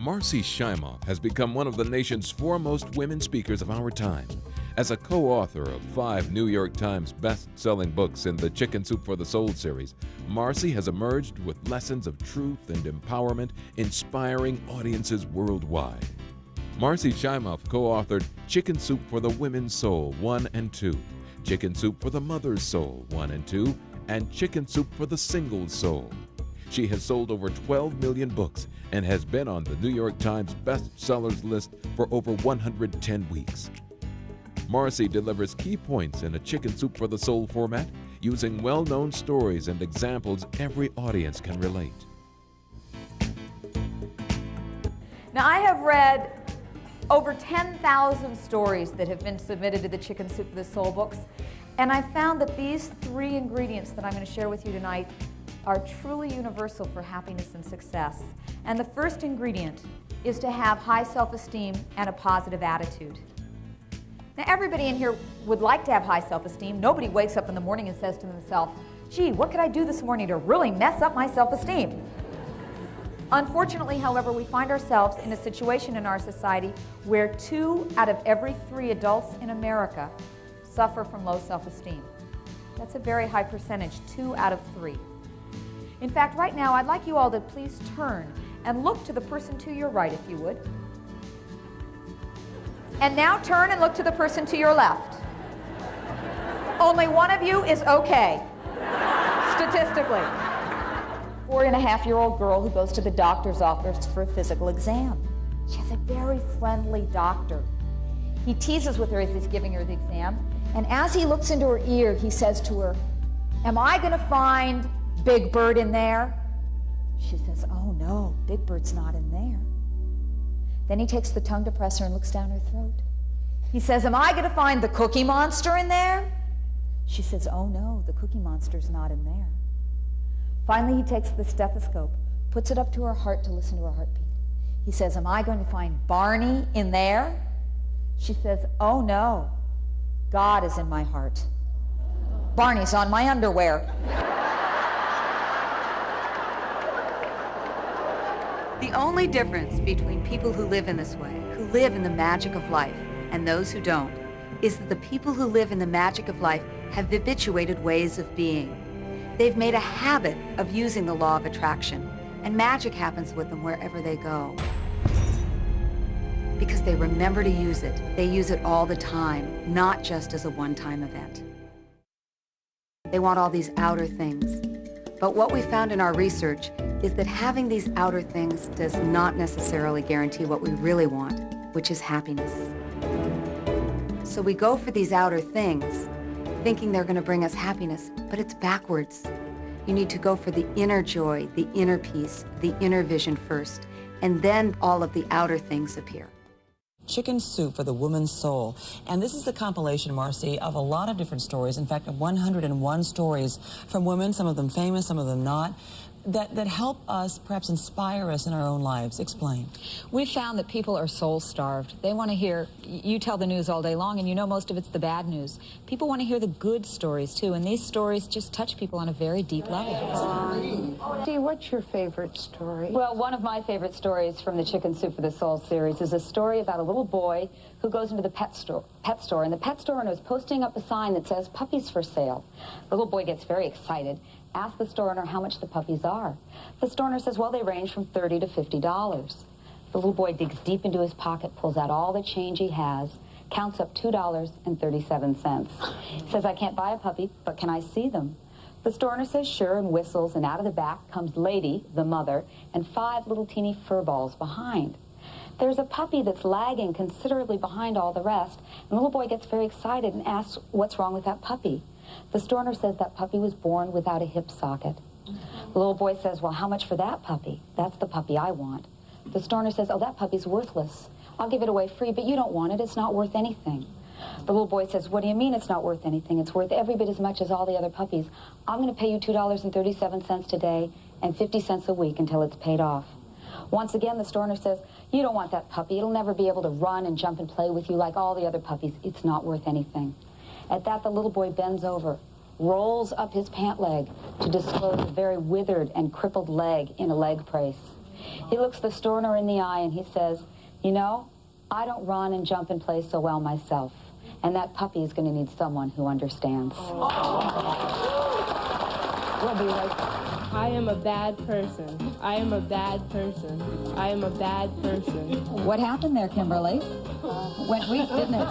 Marci Shimoff has become one of the nation's foremost women speakers of our time. As a co-author of 5 New York Times best-selling books in the Chicken Soup for the Soul series, Marci has emerged with lessons of truth and empowerment, inspiring audiences worldwide. Marci Shimoff co-authored Chicken Soup for the Women's Soul 1 and 2, Chicken Soup for the Mother's Soul 1 and 2, and Chicken Soup for the Single Soul. She has sold over 12 million books and has been on the New York Times bestsellers list for over 110 weeks. Marci delivers key points in a Chicken Soup for the Soul format, using well-known stories and examples every audience can relate. Now, I have read over 10,000 stories that have been submitted to the Chicken Soup for the Soul books, and I found that these 3 ingredients that I'm going to share with you tonight are truly universal for happiness and success. And the first ingredient is to have high self-esteem and a positive attitude. Now, everybody in here would like to have high self-esteem. Nobody wakes up in the morning and says to themselves, gee, what could I do this morning to really mess up my self-esteem? Unfortunately, however, we find ourselves in a situation in our society where 2 out of every 3 adults in America suffer from low self-esteem. That's a very high percentage, 2 out of 3. In fact, right now, I'd like you all to please turn and look to the person to your right, if you would. And now turn and look to the person to your left. Only one of you is okay, statistically. 4.5-year-old girl who goes to the doctor's office for a physical exam. She has a very friendly doctor. He teases with her as he's giving her the exam, and as he looks into her ear, he says to her, am I going to find Big Bird in there? She says, oh no, Big Bird's not in there. Then he takes the tongue depressor and looks down her throat. He says, am I going to find the Cookie Monster in there? She says, oh no, the Cookie Monster's not in there. Finally, he takes the stethoscope, puts it up to her heart to listen to her heartbeat. He says, am I going to find Barney in there? She says, oh no, God is in my heart. Barney's on my underwear. The only difference between people who live in this way, who live in the magic of life, and those who don't, is that the people who live in the magic of life have habituated ways of being. They've made a habit of using the law of attraction, and magic happens with them wherever they go. Because they remember to use it. They use it all the time, not just as a one-time event. They want all these outer things. But what we found in our research is that having these outer things does not necessarily guarantee what we really want, which is happiness. So we go for these outer things, thinking they're going to bring us happiness, but it's backwards. You need to go for the inner joy, the inner peace, the inner vision first, and then all of the outer things appear. Chicken Soup for the Woman's Soul. And this is the compilation, Marci, of a lot of different stories. In fact, 101 stories from women, some of them famous, some of them not, that help us, perhaps inspire us in our own lives. Explain. We found that people are soul-starved. They want to hear, you tell the news all day long, and you know most of it's the bad news. People want to hear the good stories, too, and these stories just touch people on a very deep level. Dee, what's your favorite story? Well, one of my favorite stories from the Chicken Soup for the Soul series is a story about a little boy who goes into the pet store, and the pet store owner is posting up a sign that says, puppies for sale. The little boy gets very excited, asks the store owner how much the puppies are. The store owner says, well, they range from $30 to $50. The little boy digs deep into his pocket, pulls out all the change he has, counts up $2.37. He says, I can't buy a puppy, but can I see them? The store owner says, sure, and whistles, and out of the back comes Lady, the mother, and 5 little teeny fur balls behind. There's a puppy that's lagging considerably behind all the rest, and the little boy gets very excited and asks, what's wrong with that puppy? The store owner says that puppy was born without a hip socket. The little boy says, well, how much for that puppy? That's the puppy I want. The store owner says, oh, that puppy's worthless. I'll give it away free, but you don't want it. It's not worth anything. The little boy says, what do you mean it's not worth anything? It's worth every bit as much as all the other puppies. I'm going to pay you $2.37 today and 50 cents a week until it's paid off. Once again, the store owner says, you don't want that puppy. It'll never be able to run and jump and play with you like all the other puppies. It's not worth anything. At that, the little boy bends over, rolls up his pant leg to disclose a very withered and crippled leg in a leg brace. He looks the store owner in the eye and he says, you know, I don't run and jump and play so well myself, and that puppy is going to need someone who understands. We'll be right back. I am a bad person. I am a bad person. I am a bad person. What happened there, Kimberly? Went weak, didn't it?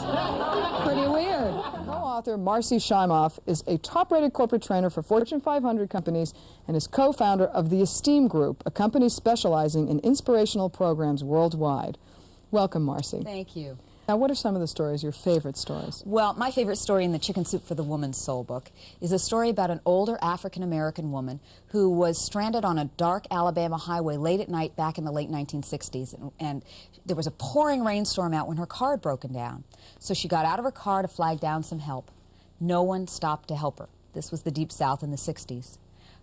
Pretty weird. Co-author Marci Shimoff is a top-rated corporate trainer for Fortune 500 companies and is co-founder of the Esteem Group, a company specializing in inspirational programs worldwide. Welcome, Marci. Thank you. Now, what are some of the stories, your favorite stories? Well, my favorite story in the Chicken Soup for the Woman's Soul book is a story about an older African-American woman who was stranded on a dark Alabama highway late at night back in the late 1960s, and there was a pouring rainstorm out when her car had broken down. So she got out of her car to flag down some help. No one stopped to help her. This was the Deep South in the 60s.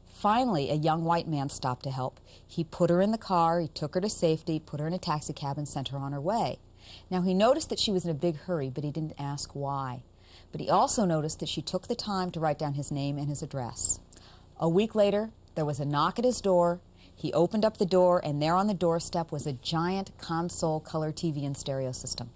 Finally, a young white man stopped to help. He put her in the car, he took her to safety, put her in a taxi cab, and sent her on her way. Now, he noticed that she was in a big hurry, but he didn't ask why. But he also noticed that she took the time to write down his name and his address. A week later, there was a knock at his door. He opened up the door, and there on the doorstep was a giant console color TV and stereo system.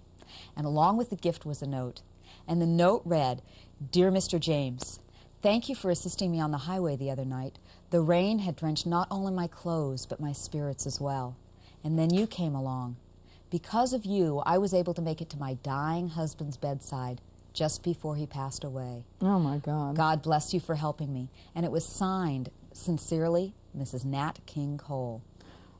And along with the gift was a note. And the note read, "Dear Mr. James, thank you for assisting me on the highway the other night. The rain had drenched not only my clothes, but my spirits as well. And then you came along. Because of you, I was able to make it to my dying husband's bedside just before he passed away. Oh, my God. God bless you for helping me." And it was signed, sincerely, Mrs. Nat King Cole.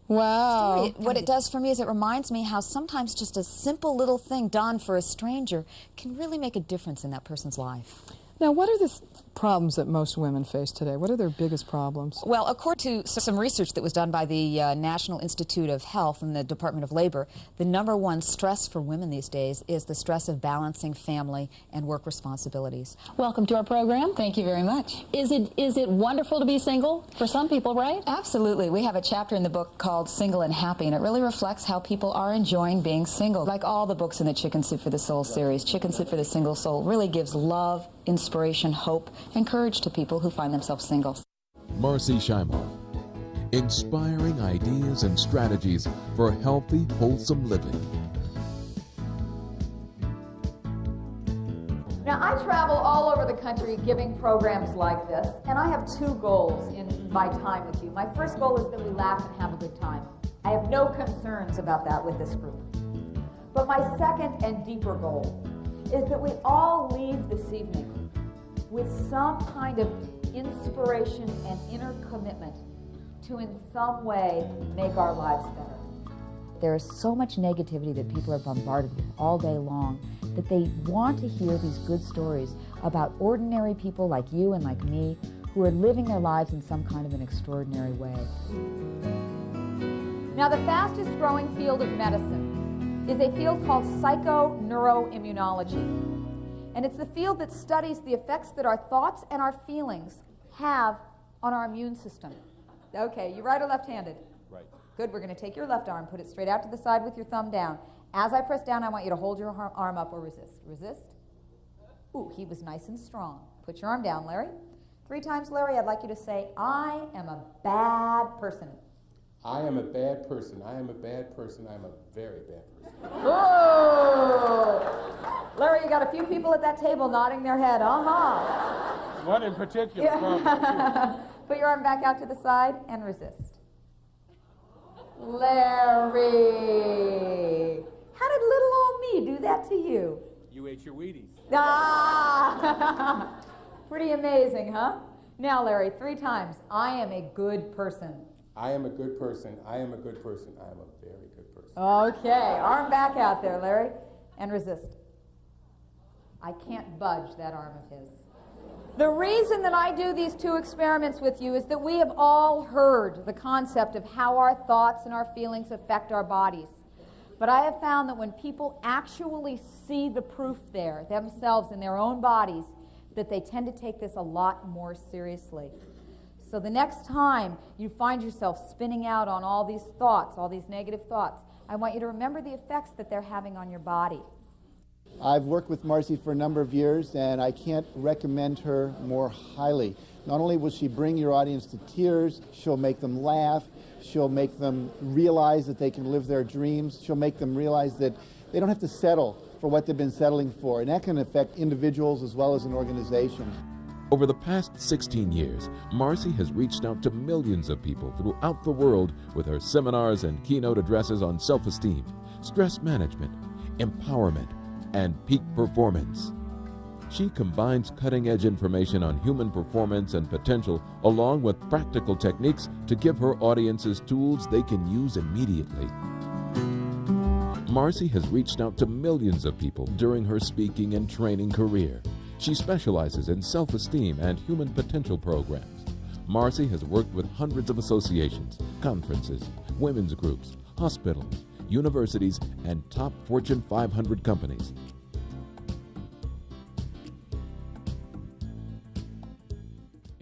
Wow. What it does for me is it reminds me how sometimes just a simple little thing done for a stranger can really make a difference in that person's life. Now, what are the problems that most women face today? What are their biggest problems? Well, according to some research that was done by the National Institute of Health and the Department of Labor, the #1 stress for women these days is the stress of balancing family and work responsibilities. Welcome to our program. Thank you very much. Is it wonderful to be single for some people, right? Absolutely. We have a chapter in the book called Single and Happy, and it really reflects how people are enjoying being single. Like all the books in the Chicken Soup for the Soul series, Chicken Soup for the Single Soul really gives love, inspiration, hope, and courage to people who find themselves single. Marci Shimoff, inspiring ideas and strategies for healthy, wholesome living. Now, I travel all over the country giving programs like this, and I have two goals in my time with you. My first goal is that we laugh and have a good time. I have no concerns about that with this group. But my second and deeper goal is that we all leave this evening with some kind of inspiration and inner commitment to in some way make our lives better. There is so much negativity that people are bombarded with all day long that they want to hear these good stories about ordinary people like you and like me who are living their lives in some kind of an extraordinary way. Now, the fastest growing field of medicine is a field called psychoneuroimmunology. And it's the field that studies the effects that our thoughts and our feelings have on our immune system. Okay, you right or left-handed? Right. Good, we're going to take your left arm, put it straight out to the side with your thumb down. As I press down, I want you to hold your arm up or resist. Resist. Ooh, he was nice and strong. Put your arm down, Larry. 3 times, Larry, I'd like you to say, I am a bad person. I am a bad person. I am a bad person. I am a very bad person. Oh! Larry, you got a few people at that table nodding their head. One in particular. Yeah. Put your arm back out to the side and resist. Larry! How did little old me do that to you? You ate your Wheaties. Ah! Pretty amazing, huh? Now, Larry, 3 times. I am a good person. I am a good person. I am a good person. I am a very good person. Okay, arm back out there, Larry, and resist. I can't budge that arm of his. The reason that I do these 2 experiments with you is that we have all heard the concept of how our thoughts and our feelings affect our bodies. But I have found that when people actually see the proof there, themselves in their own bodies, that they tend to take this a lot more seriously. So the next time you find yourself spinning out on all these thoughts, all these negative thoughts, I want you to remember the effects that they're having on your body. I've worked with Marci for a number of years, and I can't recommend her more highly. Not only will she bring your audience to tears, she'll make them laugh, She'll make them realize that they can live their dreams. She'll make them realize that they don't have to settle for what they've been settling for, and that can affect individuals as well as an organization. Over the past 16 years, Marci has reached out to millions of people throughout the world with her seminars and keynote addresses on self-esteem, stress management, empowerment, and peak performance. She combines cutting-edge information on human performance and potential along with practical techniques to give her audiences tools they can use immediately. Marci has reached out to millions of people during her speaking and training career. She specializes in self-esteem and human potential programs. Marci has worked with hundreds of associations, conferences, women's groups, hospitals, universities, and top Fortune 500 companies.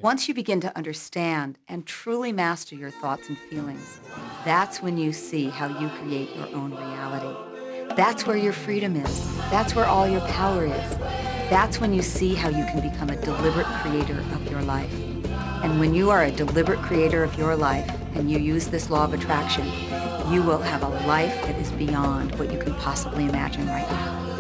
Once you begin to understand and truly master your thoughts and feelings, that's when you see how you create your own reality. That's where your freedom is. That's where all your power is. That's when you see how you can become a deliberate creator of your life. And when you are a deliberate creator of your life and you use this law of attraction, you will have a life that is beyond what you can possibly imagine right now.